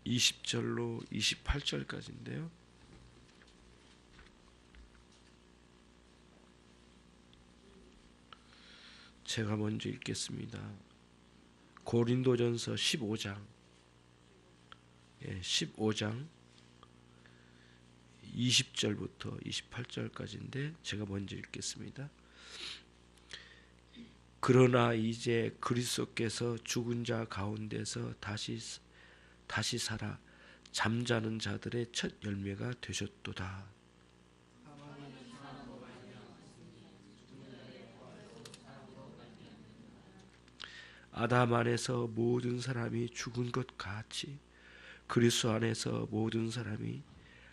20절로 28절까지인데요. 제가 먼저 읽겠습니다. 고린도전서 15장 20절부터 28절까지인데 제가 먼저 읽겠습니다. 그러나 이제 그리스도께서 죽은 자 가운데서 다시 살아 잠자는 자들의 첫 열매가 되셨도다. 아담 안에서 모든 사람이 죽은 것 같이 그리스도 안에서 모든 사람이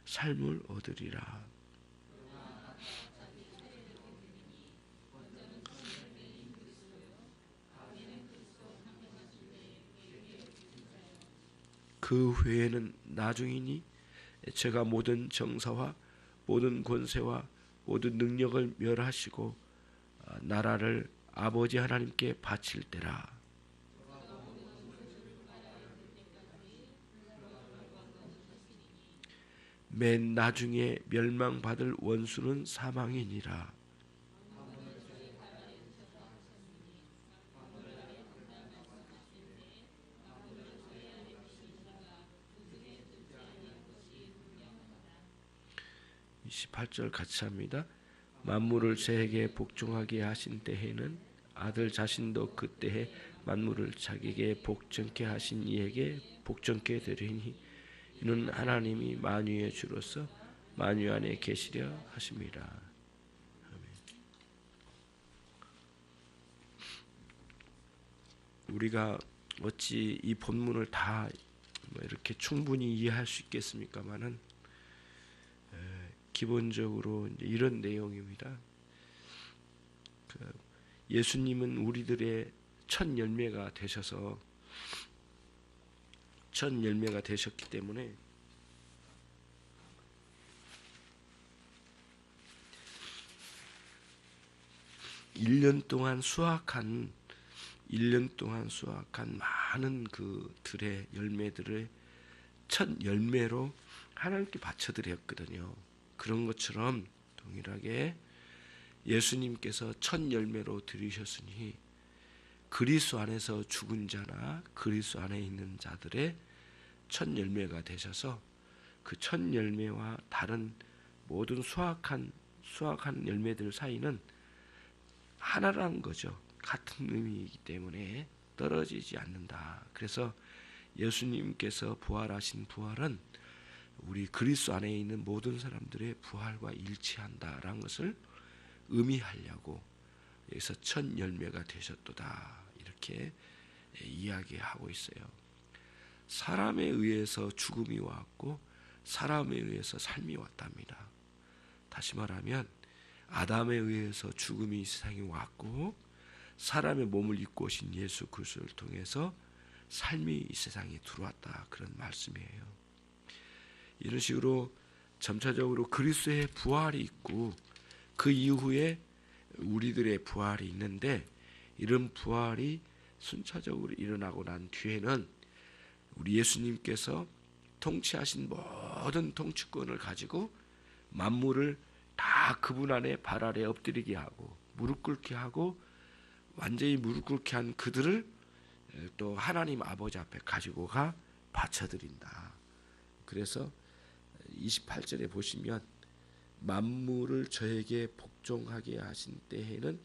삶을 얻으리라. 그 후에는 나중이니 제가 모든 정사와 모든 권세와 모든 능력을 멸하시고 나라를 아버지 하나님께 바칠 때라. 맨 나중에 멸망받을 원수는 사망이니라. 이 28절 같이 합니다. 만물을 저에게 복종하게 하신 때에는 아들 자신도 그때에 만물을 자기에게 복종케 하신 이에게 복종케 되리니 이는 하나님이 만유의 주로서 만유 안에 계시려 하심이라. 아멘. 우리가 어찌 이 본문을 다 이렇게 충분히 이해할 수 있겠습니까마는 기본적으로 이런 내용입니다. 예수님은 우리들의 첫 열매가 되셔서 첫 열매가 되셨기 때문에 일 년 동안 수확한 많은 그 들의 열매들을 첫 열매로 하나님께 바쳐드렸거든요. 그런 것처럼 동일하게 예수님께서 첫 열매로 드리셨으니 그리스도 안에서 죽은 자나 그리스도 안에 있는 자들의 첫 열매가 되셔서 그 첫 열매와 다른 모든 수확한 열매들 사이는 하나라는 거죠. 같은 의미이기 때문에 떨어지지 않는다. 그래서 예수님께서 부활하신 부활은 우리 그리스도 안에 있는 모든 사람들의 부활과 일치한다라는 것을 의미하려고 여기서 첫 열매가 되셨도다 이렇게 이야기하고 있어요. 사람에 의해서 죽음이 왔고 사람에 의해서 삶이 왔답니다. 다시 말하면 아담에 의해서 죽음이 이 세상에 왔고 사람의 몸을 입고 오신 예수 그리스도를 통해서 삶이 이 세상에 들어왔다 그런 말씀이에요. 이런 식으로 점차적으로 그리스도의 부활이 있고 그 이후에 우리들의 부활이 있는데 이런 부활이 순차적으로 일어나고 난 뒤에는 우리 예수님께서 통치하신 모든 통치권을 가지고 만물을 다 그분 안에 발 아래 엎드리게 하고 무릎 꿇게 하고 완전히 무릎 꿇게 한 그들을 또 하나님 아버지 앞에 가지고 가 바쳐드린다. 그래서 28절에 보시면 만물을 저에게 복종하게 하신 때에는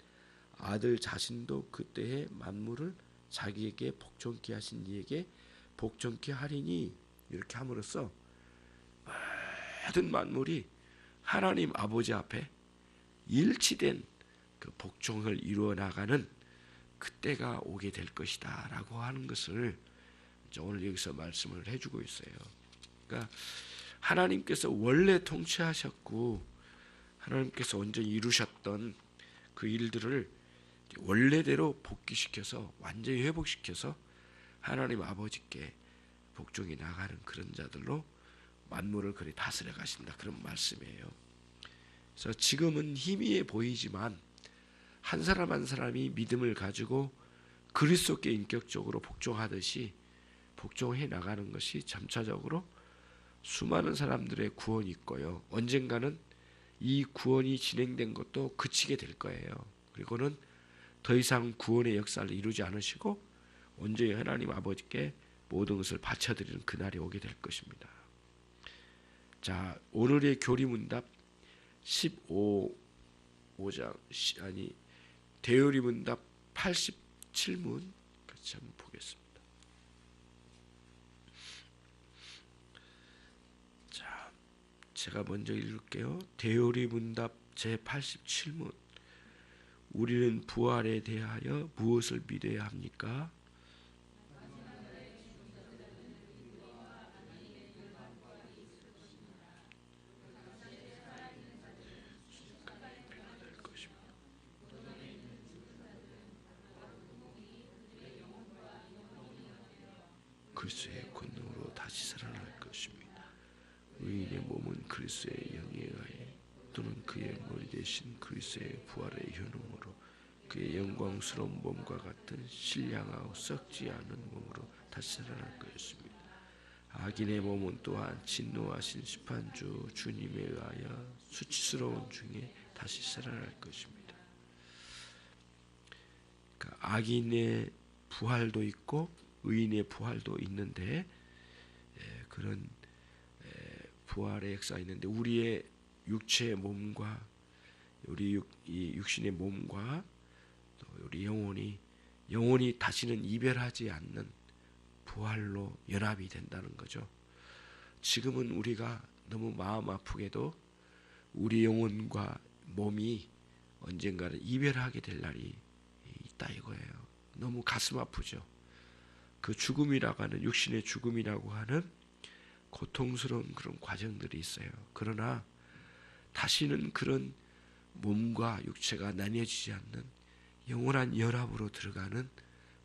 아들 자신도 그때에 만물을 자기에게 복종케 하신 이에게 복종케 하리니 이렇게 함으로써 모든 만물이 하나님 아버지 앞에 일치된 그 복종을 이루어 나가는 그때가 오게 될 것이다 라고 하는 것을 오늘 여기서 말씀을 해주고 있어요. 그러니까 하나님께서 원래 통치하셨고 하나님께서 온전히 이루셨던 그 일들을 원래대로 복귀시켜서 완전히 회복시켜서 하나님 아버지께 복종이 나가는 그런 자들로 만물을 그리 다스려 가신다 그런 말씀이에요. 그래서 지금은 희미해 보이지만 한 사람 한 사람이 믿음을 가지고 그리스도께 인격적으로 복종하듯이 복종해 나가는 것이 점차적으로 수많은 사람들의 구원이 있고요. 언젠가는 이 구원이 진행된 것도 그치게 될 거예요. 그리고는 더 이상 구원의 역사를 이루지 않으시고 온전히 하나님 아버지께 모든 것을 바쳐드리는 그날이 오게 될 것입니다. 자, 오늘의 교리문답 15장 대요리문답 87문 같이 한번 보겠습니다. 자, 제가 먼저 읽을게요. 대요리문답 제87문. 우리는 부활에 대하여 무엇을 믿어야 합니까? 그리스도의 권능으로 다시 살아날 것입니다. 의인의 몸은 그리스도의 영에 의하여 또는 그의 머리 대신 그리스도의 부활의 현음으로 그의 영광스러운 몸과 같은 신령하고 썩지 않은 몸으로 다시 살아날 것입니다. 악인의 몸은 또한 진노하신 심판주 주님에 의하여 수치스러운 중에 다시 살아날 것입니다. 그러니까 악인의 부활도 있고 의인의 부활도 있는데 그런 부활의 역사가 있는데 우리의 육체의 몸과 우리 육신의 몸과 또 우리 영혼이 다시는 이별하지 않는 부활로 연합이 된다는 거죠. 지금은 우리가 너무 마음 아프게도 우리 영혼과 몸이 언젠가는 이별하게 될 날이 있다 이거예요. 너무 가슴 아프죠. 그 죽음이라고 하는 육신의 죽음이라고 하는 고통스러운 그런 과정들이 있어요. 그러나 다시는 그런 몸과 육체가 나뉘어지지 않는 영원한 연합으로 들어가는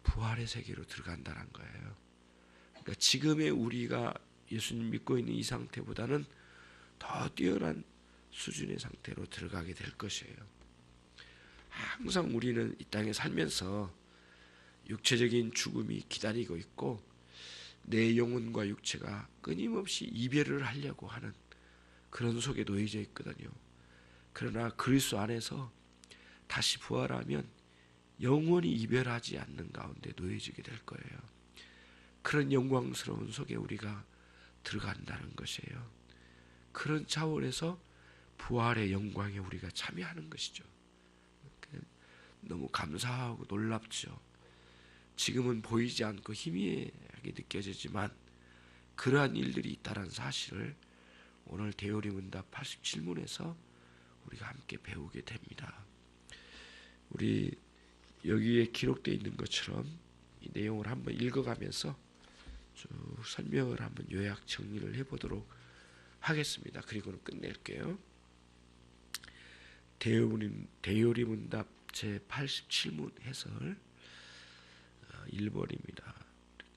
부활의 세계로 들어간다는 거예요. 그러니까 지금의 우리가 예수님 믿고 있는 이 상태보다는 더 뛰어난 수준의 상태로 들어가게 될 것이에요. 항상 우리는 이 땅에 살면서 육체적인 죽음이 기다리고 있고 내 영혼과 육체가 끊임없이 이별을 하려고 하는 그런 속에 놓여져 있거든요. 그러나 그리스도 안에서 다시 부활하면 영원히 이별하지 않는 가운데 놓여지게 될 거예요. 그런 영광스러운 속에 우리가 들어간다는 것이에요. 그런 차원에서 부활의 영광에 우리가 참여하는 것이죠. 너무 감사하고 놀랍죠. 지금은 보이지 않고 희미하게 느껴지지만 그러한 일들이 있다는 사실을 오늘 대요리문답 87문에서 우리가 함께 배우게 됩니다. 우리 여기에 기록되어 있는 것처럼 이 내용을 한번 읽어가면서 쭉 설명을 한번 요약 정리를 해보도록 하겠습니다. 그리고는 끝낼게요. 대요리문답 제87문 해설 1번입니다.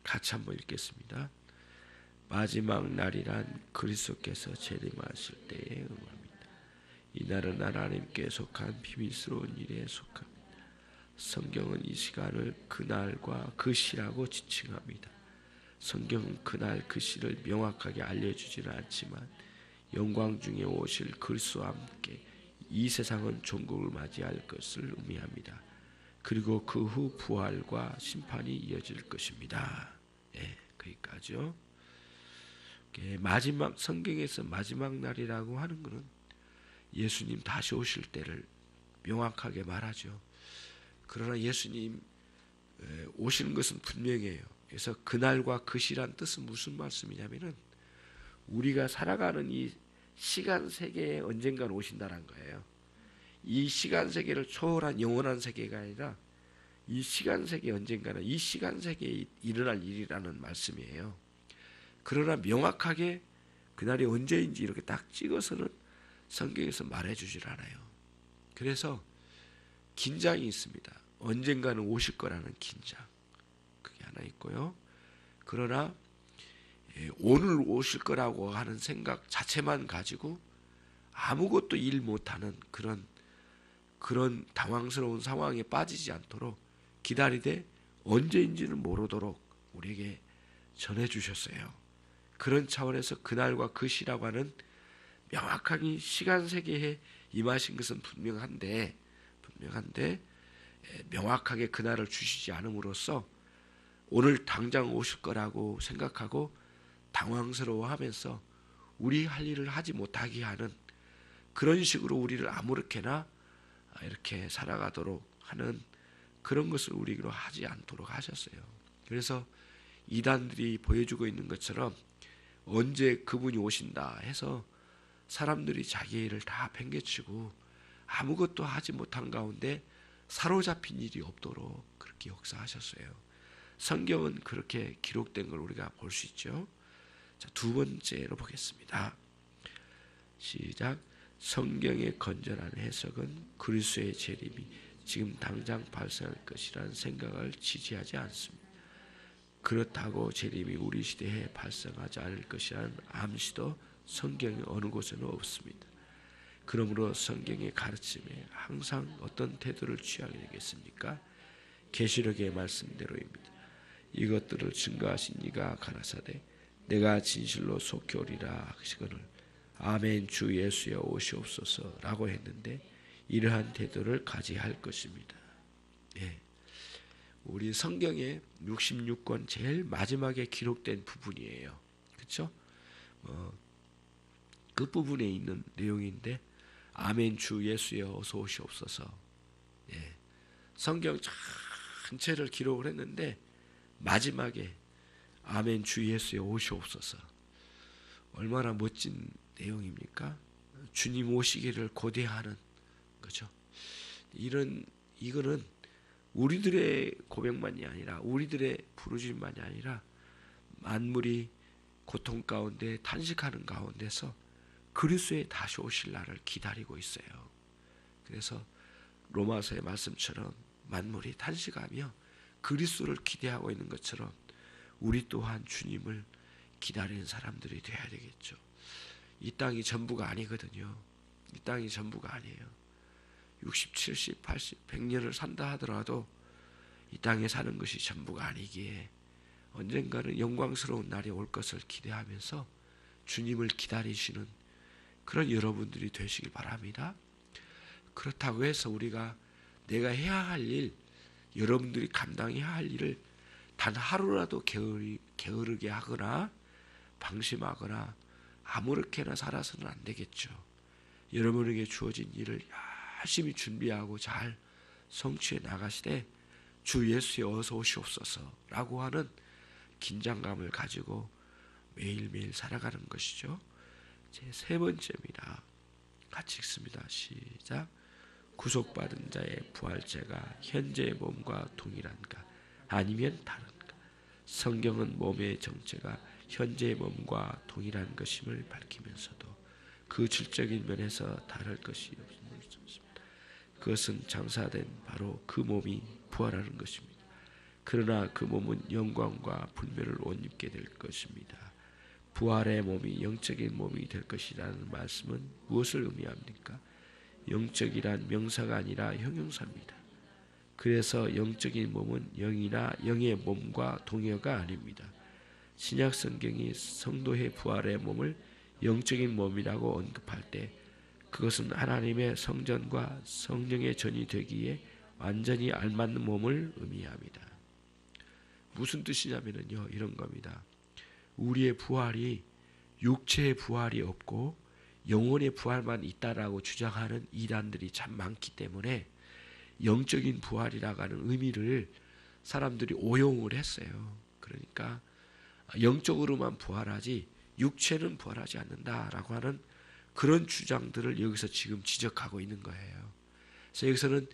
같이 한번 읽겠습니다. 마지막 날이란 그리스도께서 재림하실 때에 의미합니다. 이날은 하나님께 속한 비밀스러운 일에 속합니다. 성경은 이 시간을 그날과 그 시라고 지칭합니다. 성경은 그날 그 시를 명확하게 알려주지는 않지만 영광 중에 오실 그리스도와 함께 이 세상은 종국을 맞이할 것을 의미합니다. 그리고 그 후 부활과 심판이 이어질 것입니다. 거기까지요. 마지막 성경에서 마지막 날이라고 하는 것은 예수님 다시 오실 때를 명확하게 말하죠. 그러나 예수님 오시는 것은 분명해요. 그래서 그날과 그 시란 뜻은 무슨 말씀이냐면은 우리가 살아가는 이 시간 세계에 언젠가 오신다는 거예요. 이 시간 세계를 초월한 영원한 세계가 아니라 이 시간 세계 언젠가는 이 시간 세계에 일어날 일이라는 말씀이에요. 그러나 명확하게 그날이 언제인지 이렇게 딱 찍어서는 성경에서 말해주질 않아요. 그래서 긴장이 있습니다. 언젠가는 오실 거라는 긴장, 그게 하나 있고요. 그러나 오늘 오실 거라고 하는 생각 자체만 가지고 아무것도 일 못하는 그런 당황스러운 상황에 빠지지 않도록 기다리되 언제인지는 모르도록 우리에게 전해주셨어요. 그런 차원에서 그날과 그 시라고 하는 명확하게 시간 세계에 임하신 것은 분명한데 명확하게 그날을 주시지 않음으로써 오늘 당장 오실 거라고 생각하고 당황스러워하면서 우리 할 일을 하지 못하게 하는 그런 식으로 우리를 아무렇게나 이렇게 살아가도록 하는 그런 것을 우리로 하지 않도록 하셨어요. 그래서 이단들이 보여주고 있는 것처럼 언제 그분이 오신다 해서 사람들이 자기 일을 다 팽개치고 아무것도 하지 못한 가운데 사로잡힌 일이 없도록 그렇게 역사하셨어요. 성경은 그렇게 기록된 걸 우리가 볼 수 있죠. 자, 두 번째로 보겠습니다. 시작. 성경의 건전한 해석은 그리스도의 재림이 지금 당장 발생할 것이라는 생각을 지지하지 않습니다. 그렇다고 재림이 우리 시대에 발생하지 않을 것이라는 암시도 성경의 어느 곳에는 없습니다. 그러므로 성경의 가르침에 항상 어떤 태도를 취하게 되겠습니까? 계시록의 말씀대로입니다. 이것들을 증거하신 이가 가라사대 내가 진실로 속히 오리라 하시거늘 아멘 주 예수여 오시옵소서라고 했는데 이러한 태도를 가져야 할 것입니다. 예. 우리 성경의 66권 제일 마지막에 기록된 부분이에요. 그렇죠? 그 부분에 있는 내용인데 아멘 주 예수여 어서 오시옵소서. 예. 성경 전체를 기록을 했는데 마지막에 아멘 주 예수여 오시옵소서. 얼마나 멋진 내용입니까? 주님 오시기를 고대하는 거죠. 이거는 우리들의 고백만이 아니라 우리들의 부르짖만이 아니라 만물이 고통 가운데 탄식하는 가운데서 그리스도의 다시 오실 날을 기다리고 있어요. 그래서 로마서의 말씀처럼 만물이 탄식하며 그리스도를 기대하고 있는 것처럼 우리 또한 주님을 기다리는 사람들이 되어야 되겠죠. 이 땅이 전부가 아니거든요. 이 땅이 전부가 아니에요. 60, 70, 80, 100년을 산다 하더라도 이 땅에 사는 것이 전부가 아니기에 언젠가는 영광스러운 날이 올 것을 기대하면서 주님을 기다리시는 그런 여러분들이 되시길 바랍니다. 그렇다고 해서 우리가 내가 해야 할 일, 여러분들이 감당해야 할 일을 단 하루라도 게으르게 하거나 방심하거나 아무렇게나 살아서는 안 되겠죠. 여러분에게 주어진 일을 열심히 준비하고 잘 성취해 나가시되 주 예수여 어서 오시옵소서라고 하는 긴장감을 가지고 매일매일 살아가는 것이죠. 제 세 번째입니다. 같이 읽습니다. 시작. 구속받은 자의 부활체가 현재의 몸과 동일한가 아니면 다른가? 성경은 몸의 정체가 현재의 몸과 동일한 것임을 밝히면서도 그 질적인 면에서 다를 것이 없습니다. 그것은 장사된 바로 그 몸이 부활하는 것입니다. 그러나 그 몸은 영광과 분별을 옷 입게 될 것입니다. 부활의 몸이 영적인 몸이 될 것이라는 말씀은 무엇을 의미합니까? 영적이란 명사가 아니라 형용사입니다. 그래서 영적인 몸은 영이나 영의 몸과 동여가 아닙니다. 신약 성경이 성도의 부활의 몸을 영적인 몸이라고 언급할 때 그것은 하나님의 성전과 성령의 전이 되기에 완전히 알맞는 몸을 의미합니다. 무슨 뜻이냐면요, 이런 겁니다. 우리의 부활이 육체의 부활이 없고 영혼의 부활만 있다라고 주장하는 이단들이 참 많기 때문에 영적인 부활이라고 하는 의미를 사람들이 오용을 했어요. 그러니까 영적으로만 부활하지 육체는 부활하지 않는다라고 하는 그런 주장들을 여기서 지금 지적하고 있는 거예요. 그래서 여기서는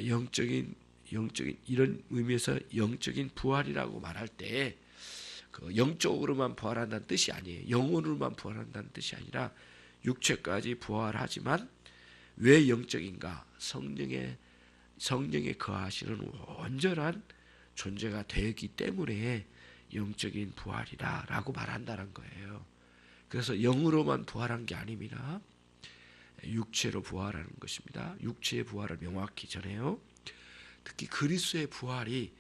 영적인 이런 의미에서 영적인 부활이라고 말할 때 그 영적으로만 부활한다는 뜻이 아니에요. 영혼으로만 부활한다는 뜻이 아니라 육체까지 부활하지만 왜 영적인가? 성령에 거하시는 온전한 존재가 되기 때문에 영적인 부활이다라고 말한다는 거예요. 그래서 영으로만 부활한 게 아닙니다. 육체로 부활하는 것입니다. 육체의 부활을 명확히 전해요. 특히 그리스도의 부활이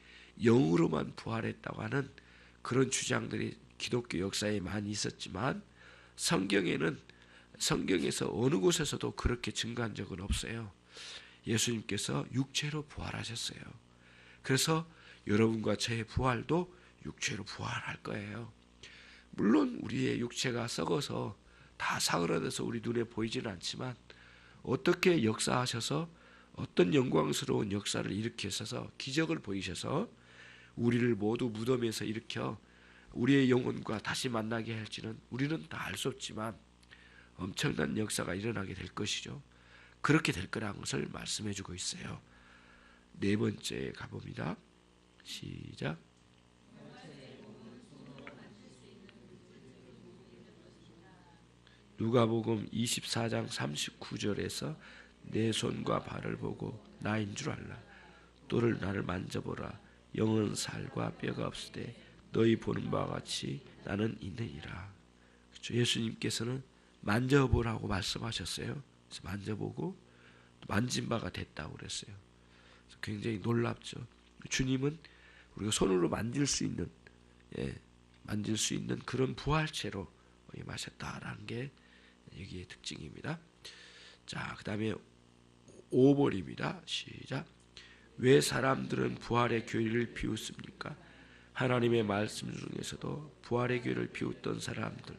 영으로만 부활했다고 하는 그런 주장들이 기독교 역사에 많이 있었지만 성경에서 어느 곳에서도 그렇게 증거한 적은 없어요. 예수님께서 육체로 부활하셨어요. 그래서 여러분과 저의 부활도 육체로 부활할 거예요. 물론 우리의 육체가 썩어서 다 사그라져서 우리 눈에 보이지는 않지만 어떻게 역사하셔서 어떤 영광스러운 역사를 일으키셔서 기적을 보이셔서 우리를 모두 무덤에서 일으켜 우리의 영혼과 다시 만나게 할지는 우리는 다 알 수 없지만 엄청난 역사가 일어나게 될 것이죠. 그렇게 될 거라는 것을 말씀해 주고 있어요. 네 번째 가봅니다. 시작. 누가복음 24장 39절에서 내 손과 발을 보고 나인 줄 알라. 또를 나를 만져보라. 영은 살과 뼈가 없을 때 너희 보는 바와 같이 나는 있느니라. 그렇죠? 예수님께서는 만져보라고 말씀하셨어요. 그래서 만져보고 만진 바가 됐다고 그랬어요. 굉장히 놀랍죠. 주님은 우리가 손으로 만질 수 있는 그런 부활체로 임하셨다라는 게 여기의 특징입니다. 자, 그 다음에 5번입니다. 시작. 왜 사람들은 부활의 교리를 비웃습니까? 하나님의 말씀 중에서도 부활의 교리를 비웃던 사람들,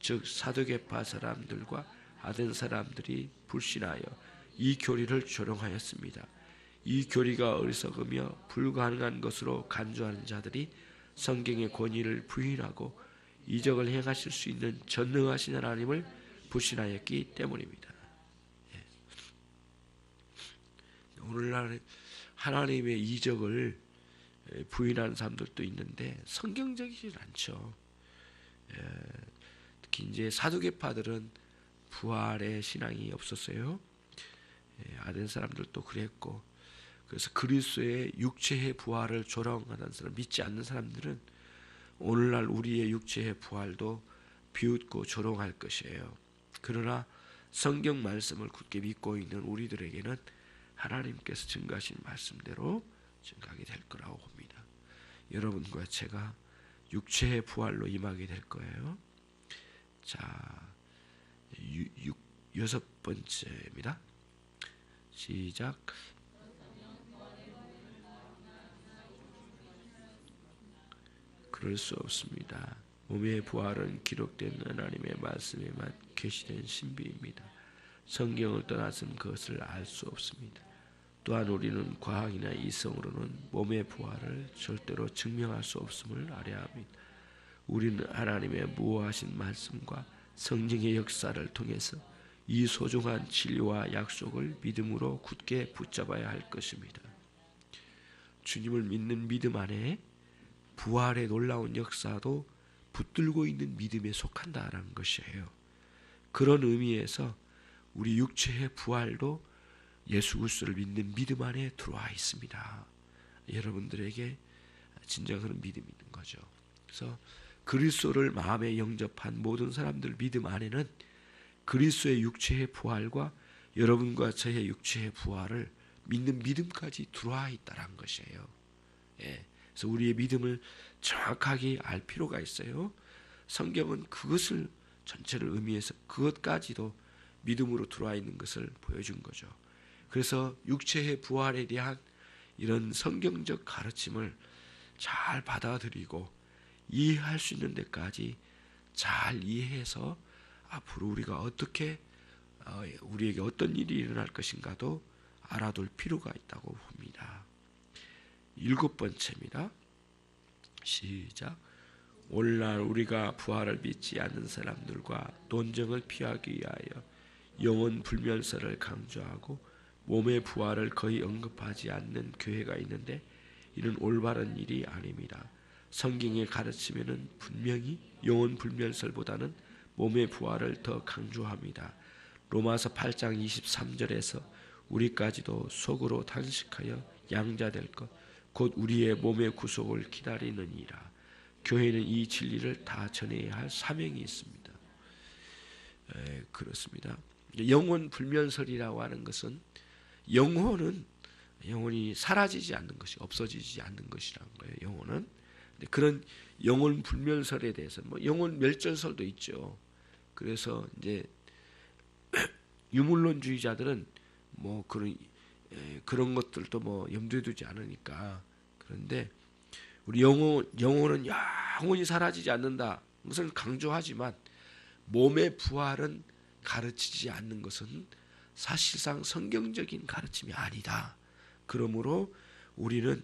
즉 사두개파 사람들과 아덴 사람들이 불신하여 이 교리를 조롱하였습니다. 이 교리가 어리석으며 불가능한 것으로 간주하는 자들이 성경의 권위를 부인하고 이적을 행하실 수 있는 전능하신 하나님을 불신하였기 때문입니다. 오늘날 하나님의 이적을 부인하는 사람들도 있는데 성경적이지 않죠. 특히 이제 사두개파들은 부활의 신앙이 없었어요. 아덴 사람들도 그랬고, 그래서 그리스도의 육체의 부활을 조롱하는 사람, 믿지 않는 사람들은 오늘날 우리의 육체의 부활도 비웃고 조롱할 것이에요. 그러나 성경 말씀을 굳게 믿고 있는 우리들에게는 하나님께서 증거하신 말씀대로 증거하게 될 거라고 봅니다. 여러분과 제가 육체의 부활로 임하게 될 거예요. 자, 여섯 번째입니다. 시작. 그럴 수 없습니다. 몸의 부활은 기록된 하나님의 말씀에만 계시된 신비입니다. 성경을 떠나서는 그것을 알 수 없습니다. 또한 우리는 과학이나 이성으로는 몸의 부활을 절대로 증명할 수 없음을 알아야 합니다. 우리는 하나님의 무호하신 말씀과 성령의 역사를 통해서 이 소중한 진리와 약속을 믿음으로 굳게 붙잡아야 할 것입니다. 주님을 믿는 믿음 안에 부활의 놀라운 역사도 붙들고 있는 믿음에 속한다라는 것이에요. 그런 의미에서 우리 육체의 부활도 예수 그리스도를 믿는 믿음 안에 들어와 있습니다. 여러분들에게 진정한 믿음이 있는 거죠. 그래서 그리스도를 마음에 영접한 모든 사람들 믿음 안에는 그리스도의 육체의 부활과 여러분과 저의 육체의 부활을 믿는 믿음까지 들어와 있다는 것이에요. 그래서 우리의 믿음을 정확하게 알 필요가 있어요. 성경은 그것을 전체를 의미해서 그것까지도 믿음으로 들어와 있는 것을 보여준 거죠. 그래서 육체의 부활에 대한 이런 성경적 가르침을 잘 받아들이고 이해할 수 있는 데까지 잘 이해해서 앞으로 우리가 어떻게 우리에게 어떤 일이 일어날 것인가도 알아둘 필요가 있다고 봅니다. 7번째입니다. 시작. 오늘날 우리가 부활을 믿지 않는 사람들과 논쟁을 피하기 위하여 영혼 불멸설을 강조하고 몸의 부활을 거의 언급하지 않는 교회가 있는데 이는 올바른 일이 아닙니다. 성경의 가르침에는 분명히 영혼 불멸설보다는 몸의 부활을 더 강조합니다. 로마서 8장 23절에서 우리까지도 속으로 단식하여 양자될 것 곧 우리의 몸의 구속을 기다리느니라. 교회는 이 진리를 다 전해야 할 사명이 있습니다. 그렇습니다. 영혼 불면설이라고 하는 것은 영혼이 사라지지 않는 것이 없어지지 않는 것이라는 거예요. 영혼은 그런 영혼 불멸설에 대해서 뭐 영혼 멸절설도 있죠. 그래서 이제 유물론주의자들은 뭐 그런 것들도 뭐 염두에 두지 않으니까. 그런데 우리 영혼은 영원히 사라지지 않는다. 것을 강조하지만 몸의 부활은 가르치지 않는 것은 사실상 성경적인 가르침이 아니다. 그러므로 우리는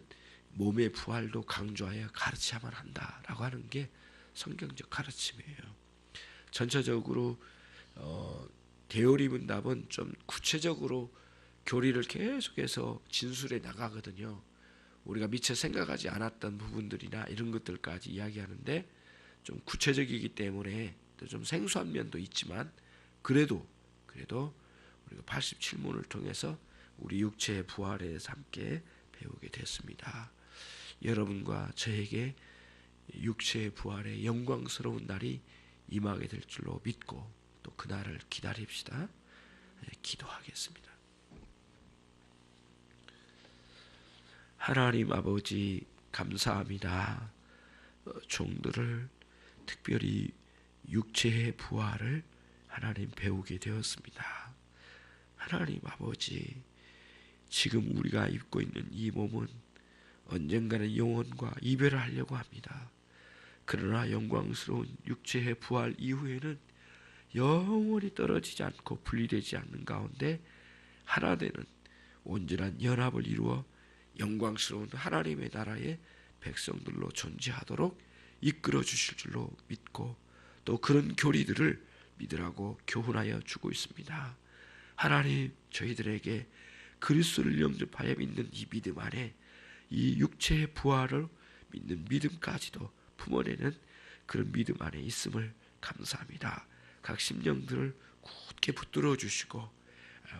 몸의 부활도 강조하여 가르쳐야만 한다라고 하는 게 성경적 가르침이에요. 전체적으로 대요리 문답은 좀 구체적으로 교리를 계속해서 진술해 나가거든요. 우리가 미처 생각하지 않았던 부분들이나 이런 것들까지 이야기하는데 좀 구체적이기 때문에 좀 생소한 면도 있지만 그래도 우리가 87문을 통해서 우리 육체의 부활에 대해서 함께 배우게 됐습니다. 여러분과 저에게 육체의 부활의 영광스러운 날이 임하게 될 줄로 믿고 또 그날을 기다립시다. 기도하겠습니다. 하나님 아버지 감사합니다. 종들을 특별히 육체의 부활을 하나님 배우게 되었습니다. 하나님 아버지, 지금 우리가 입고 있는 이 몸은 언젠가는 영혼과 이별을 하려고 합니다. 그러나 영광스러운 육체의 부활 이후에는 영원히 떨어지지 않고 분리되지 않는 가운데 하나 되는 온전한 연합을 이루어 영광스러운 하나님의 나라의 백성들로 존재하도록 이끌어 주실 줄로 믿고 또 그런 교리들을 믿으라고 교훈하여 주고 있습니다. 하나님, 저희들에게 그리스도를 영접하여 믿는 이 믿음 안에 이 육체의 부활을 믿는 믿음까지도 품어내는 그런 믿음 안에 있음을 감사합니다. 각 심령들을 굳게 붙들어 주시고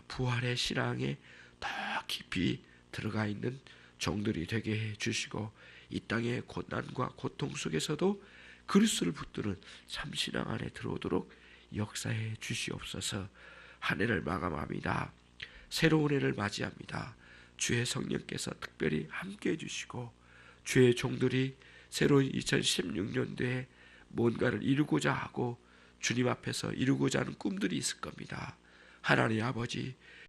부활의 신앙에 더 깊이 들어가 있는 종들이 되게 해 주시고 이 땅의 고난과 고통 속에서도 그리스도를 붙드는 참신앙 안에 들어오도록 역사해 주시옵소서. 한 해를 마감합니다. 새로운 해를 맞이합니다. 주의 성령께서 특별히 함께해 주시고 주의 종들이 새로운 2016년도에 뭔가를 이루고자 하고 주님 앞에서 이루고자 하는 꿈들이 있을 겁니다. 하나님 아버지,